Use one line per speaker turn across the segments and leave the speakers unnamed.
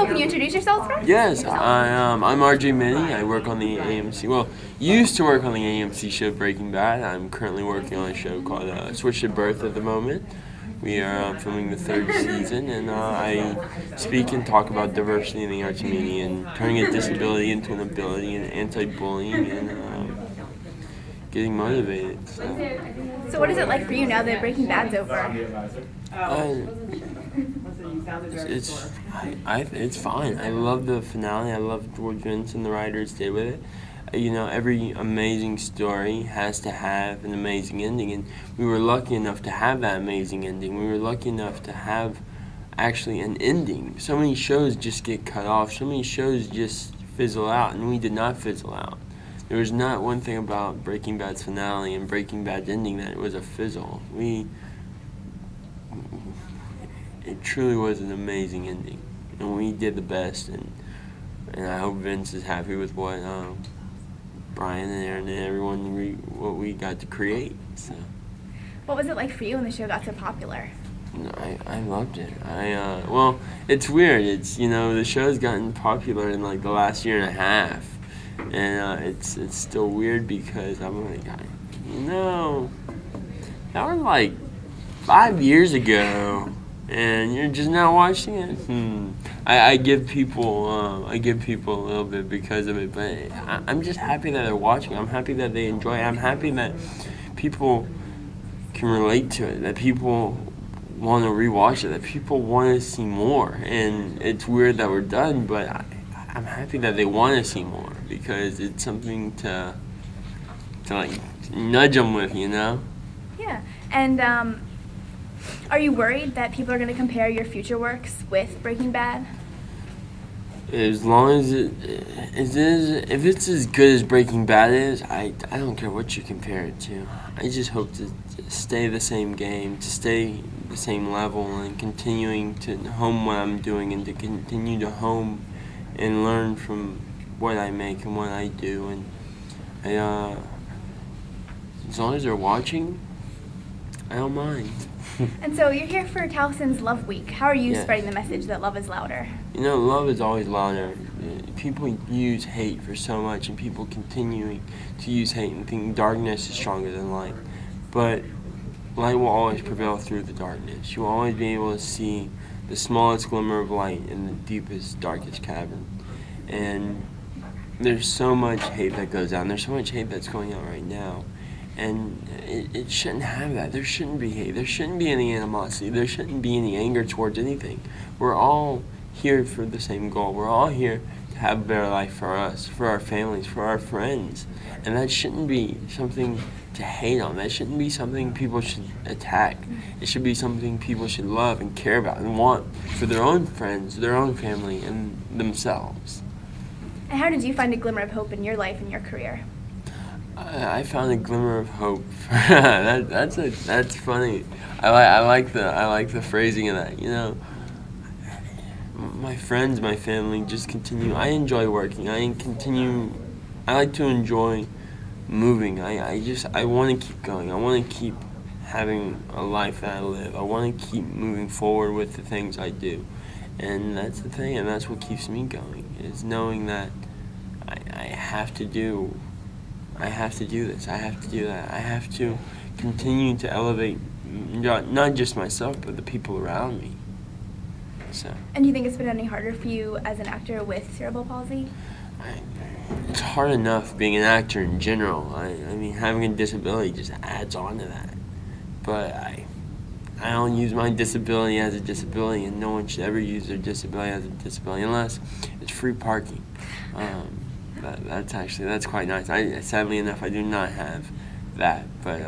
So, can you introduce yourselves first?
Yes, I'm RJ Minnie. I work on the AMC. Well, used to work on the AMC show Breaking Bad. I'm currently working on a show called Switch to Birth at the moment. We are filming the 3rd season, and I speak and talk about diversity in the arts and media and turning a disability into an ability and anti-bullying and getting motivated.
So what is it like for you now that Breaking Bad's over?
It's fine. I love the finale. I love what Vince and the writers did with it. You know, every amazing story has to have an amazing ending, and we were lucky enough to have that amazing ending. We were lucky enough to have actually an ending. So many shows just get cut off. So many shows just fizzle out, and we did not fizzle out. There was not one thing about Breaking Bad's finale and Breaking Bad's ending that it was a fizzle. It truly was an amazing ending, and we did the best, and I hope Vince is happy with what Brian and Aaron and everyone what we got to create. So.
What was it like for you when the show got so popular?
I loved it. Well, it's weird. It's, you know, the show's gotten popular in like the last year and a half, and it's still weird because I'm like, you know, that was like 5 years ago. And you're just not watching it. I give people a little bit because of it, but I'm just happy that they're watching. I'm happy that they enjoy it. I'm happy that people can relate to it. That people want to rewatch it. That people want to see more. And it's weird that we're done, but I'm happy that they want to see more because it's something to like nudge them with, you know.
Yeah, and are you worried that people are going to compare your future works with Breaking Bad?
As long as if it's as good as Breaking Bad is, I don't care what you compare it to. I just hope to stay the same game, to stay the same level, and continuing to hone what I'm doing, and to continue to hone and learn from what I make and what I do. And as long as they're watching, I don't mind.
And so you're here for Towson's Love Week. How are you spreading the message that love is louder?
You know, love is always louder. People use hate for so much, and people continuing to use hate and think darkness is stronger than light. But light will always prevail through the darkness. You will always be able to see the smallest glimmer of light in the deepest, darkest cavern. And there's so much hate that goes on. There's so much hate that's going on right now. And it shouldn't have that. There shouldn't be hate. There shouldn't be any animosity. There shouldn't be any anger towards anything. We're all here for the same goal. We're all here to have a better life for us, for our families, for our friends. And that shouldn't be something to hate on. That shouldn't be something people should attack. It should be something people should love and care about and want for their own friends, their own family, and themselves.
And how did you find a glimmer of hope in your life and your career?
I found a glimmer of hope. That's funny. I like the phrasing of that. You know, my friends, my family, just continue. I enjoy working. I like to enjoy moving. I want to keep going. I want to keep having a life that I live. I want to keep moving forward with the things I do, and that's the thing. And that's what keeps me going. Is knowing that I have to do. I have to do this, I have to do that. I have to continue to elevate not just myself, but the people around me. So.
And do you think it's been any harder for you as an actor with cerebral palsy?
It's hard enough being an actor in general. I mean, having a disability just adds on to that. But I don't use my disability as a disability, and no one should ever use their disability as a disability unless it's free parking. That's quite nice. Sadly enough, I do not have that, but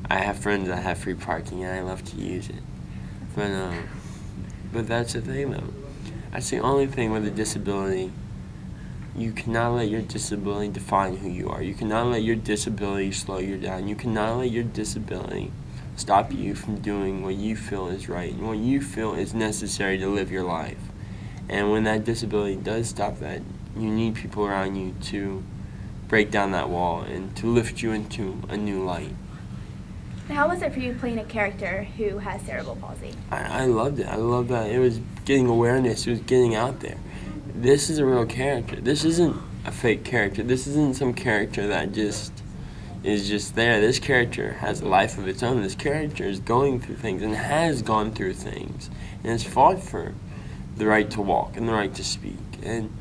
I have friends that have free parking, and I love to use it. But that's the thing, though. That's the only thing with a disability. You cannot let your disability define who you are. You cannot let your disability slow you down. You cannot let your disability stop you from doing what you feel is right and what you feel is necessary to live your life. And when that disability does stop that, you need people around you to break down that wall and to lift you into a new light.
How was it for you playing a character who has cerebral palsy?
I loved it. I loved that it was getting awareness. It was getting out there. This is a real character. This isn't a fake character. This isn't some character that just is just there. This character has a life of its own. This character is going through things and has gone through things and has fought for the right to walk and the right to speak. And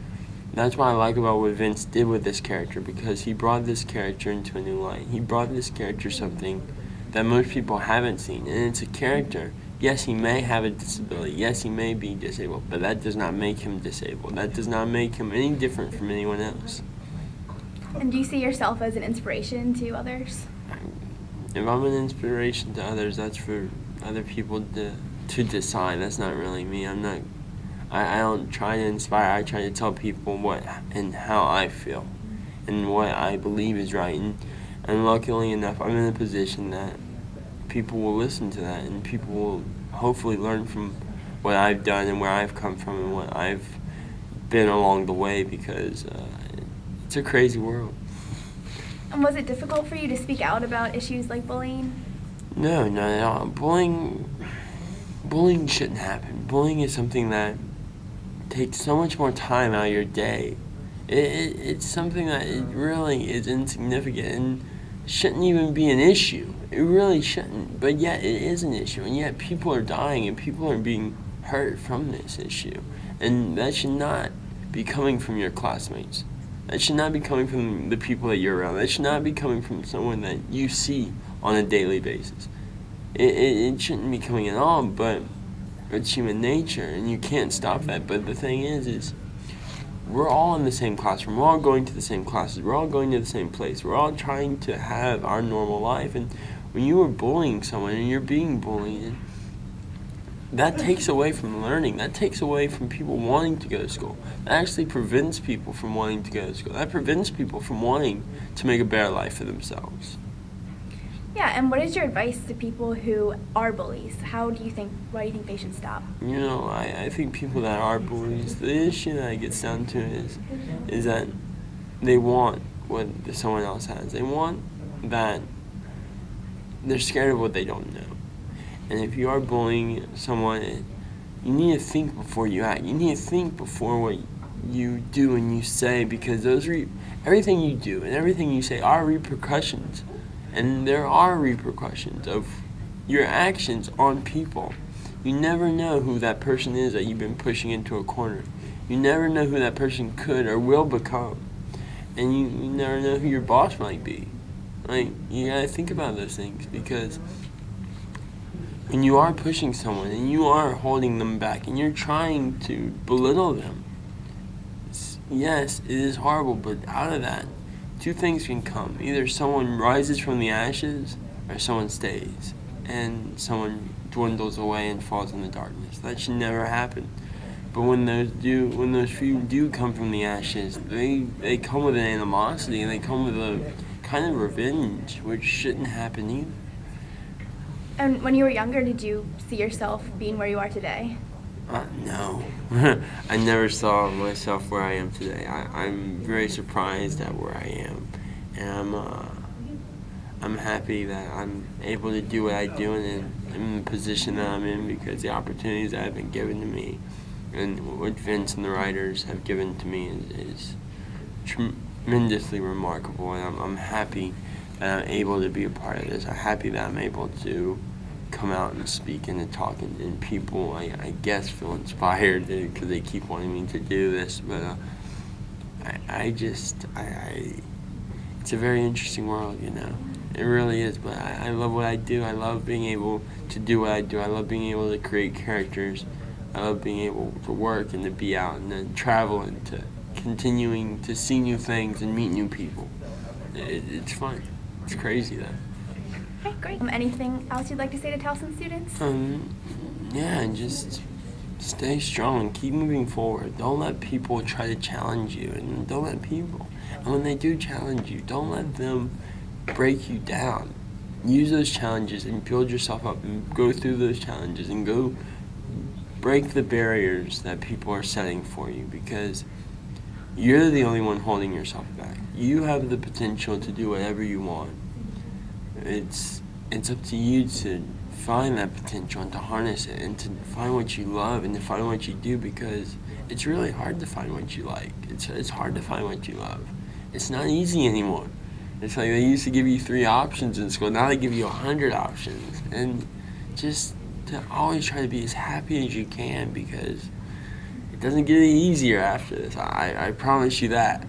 that's what I like about what Vince did with this character, because he brought this character into a new light. He brought this character something that most people haven't seen, and it's a character. Yes, he may have a disability. Yes, he may be disabled, but that does not make him disabled. That does not make him any different from anyone else.
And do you see yourself as an inspiration to others?
If I'm an inspiration to others, that's for other people to decide. That's not really me. I don't try to inspire. I try to tell people what and how I feel and what I believe is right. And luckily enough, I'm in a position that people will listen to that, and people will hopefully learn from what I've done and where I've come from and what I've been along the way, because it's a crazy world.
And was it difficult for you to speak out about issues like bullying?
No, not at all. Bullying shouldn't happen. Bullying is something that takes so much more time out of your day. It's something that it really is insignificant and shouldn't even be an issue. It really shouldn't, but yet it is an issue, and yet people are dying and people are being hurt from this issue. And that should not be coming from your classmates. That should not be coming from the people that you're around. That should not be coming from someone that you see on a daily basis. It shouldn't be coming at all, but it's human nature, and you can't stop that. But the thing is we're all in the same classroom. We're all going to the same classes. We're all going to the same place. We're all trying to have our normal life. And when you are bullying someone and you're being bullied, that takes away from learning. That takes away from people wanting to go to school. That actually prevents people from wanting to go to school. That prevents people from wanting to make a better life for themselves.
Yeah, and what is your advice to people who are bullies? Why do you think they should stop?
You know, I think people that are bullies, the issue that it gets down to is that they want what someone else has. They want that. They're scared of what they don't know. And if you are bullying someone, you need to think before you act. You need to think before what you do and you say, because everything you do and everything you say are repercussions. And there are repercussions of your actions on people. You never know who that person is that you've been pushing into a corner. You never know who that person could or will become. And you never know who your boss might be. Like, you gotta think about those things, because when you are pushing someone and you are holding them back and you're trying to belittle them, yes, it is horrible, but out of that, two things can come. Either someone rises from the ashes or someone stays, and someone dwindles away and falls in the darkness. That should never happen. But when those few do come from the ashes, they come with an animosity, and they come with a kind of revenge, which shouldn't happen either.
And when you were younger, did you see yourself being where you are today?
No. I never saw myself where I am today. I'm very surprised at where I am, and I'm happy that I'm able to do what I do, and I'm in the position that I'm in because the opportunities that have been given to me and what Vince and the writers have given to me is tremendously remarkable, and I'm happy that I'm able to be a part of this. I'm happy that I'm able to come out and speak and to talk, and people, I guess, feel inspired because they keep wanting me to do this. But it's a very interesting world, you know. It really is. But I love what I do. I love being able to do what I do. I love being able to create characters. I love being able to work and to be out and then travel and to continuing to see new things and meet new people. It's fun. It's crazy, though.
Okay, great. Anything else you'd like to say to Towson students?
Yeah, just stay strong. Keep moving forward. Don't let people try to challenge you, and don't let people. And when they do challenge you, don't let them break you down. Use those challenges and build yourself up, and go through those challenges and go break the barriers that people are setting for you, because you're the only one holding yourself back. You have the potential to do whatever you want. It's it's up to you to find that potential and to harness it and to find what you love and to find what you do, because it's really hard to find what you like. It's hard to find what you love. It's not easy anymore. It's like they used to give you 3 options in school. Now they give you 100 options. And just to always try to be as happy as you can, because it doesn't get any easier after this. I promise you that.